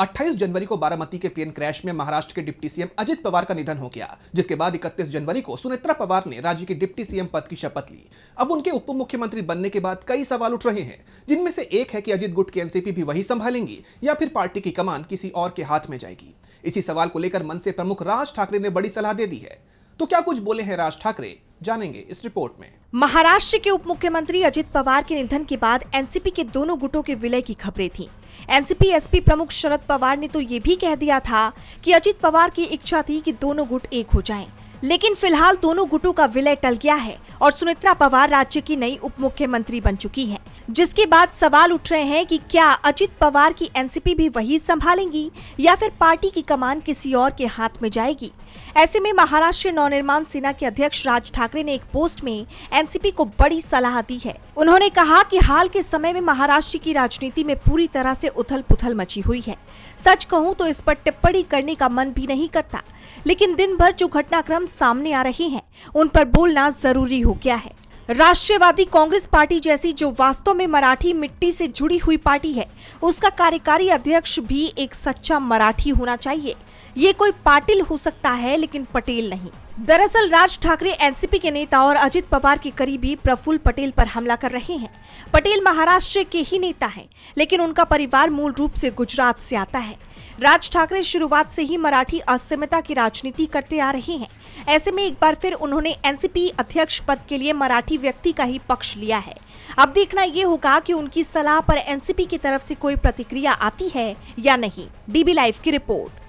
28 जनवरी को बारामती के plane crash में महाराष्ट्र के डिप्टी सीएम अजित पवार का निधन हो गया, जिसके बाद 31 जनवरी को सुनेत्रा पवार ने राज्य के डिप्टी सीएम पद की शपथ ली। अब उनके उप मुख्यमंत्री बनने के बाद कई सवाल उठ रहे हैं, जिनमें से एक है कि अजित गुट की एनसीपी भी वही संभालेंगी या फिर पार्टी की कमान किसी और के हाथ में जाएगी। इसी सवाल को लेकर मनसे प्रमुख राज ठाकरे ने बड़ी सलाह दे दी है। तो क्या कुछ बोले हैं राज ठाकरे, जानेंगे इस रिपोर्ट में। महाराष्ट्र के उप मुख्यमंत्री अजित पवार के निधन के बाद एनसीपी के दोनों गुटों के विलय की खबरें थीं। एनसीपी एसपी प्रमुख शरद पवार ने तो ये भी कह दिया था कि अजित पवार की इच्छा थी कि दोनों गुट एक हो जाएं। लेकिन फिलहाल दोनों गुटों का विलय टल गया है और सुनेत्रा पवार राज्य की नई उप मुख्यमंत्री बन चुकी हैं, जिसके बाद सवाल उठ रहे हैं कि क्या अजित पवार की एनसीपी भी वही संभालेंगी या फिर पार्टी की कमान किसी और के हाथ में जाएगी। ऐसे में महाराष्ट्र नवनिर्माण सेना के अध्यक्ष राज ठाकरे ने एक पोस्ट में एनसीपी को बड़ी सलाह दी है। उन्होंने कहा कि हाल के समय में महाराष्ट्र की राजनीति में पूरी तरह से उथल-पुथल मची हुई है। सच कहूं तो इस पर टिप्पणी करने का मन भी नहीं करता, लेकिन दिन भर जो घटनाक्रम सामने आ रहे हैं उन पर बोलना जरूरी हो गया है। राष्ट्रवादी कांग्रेस पार्टी जैसी जो वास्तव में मराठी मिट्टी से जुड़ी हुई पार्टी है, उसका कार्यकारी अध्यक्ष भी एक सच्चा मराठी होना चाहिए। ये कोई पाटिल हो सकता है, लेकिन पटेल नहीं। दरअसल राज ठाकरे एनसीपी के नेता और अजित पवार के करीबी प्रफुल्ल पटेल पर हमला कर रहे हैं। पटेल महाराष्ट्र के ही नेता हैं, लेकिन उनका परिवार मूल रूप से गुजरात से आता है। राज ठाकरे शुरुआत से ही मराठी अस्मिता की राजनीति करते आ रहे हैं। ऐसे में एक बार फिर उन्होंने एनसीपी अध्यक्ष पद के लिए मराठी व्यक्ति का ही पक्ष लिया है। अब देखना ये होगा कि उनकी सलाह पर एनसीपी की तरफ से कोई प्रतिक्रिया आती है या नहीं। डीबी लाइव की रिपोर्ट।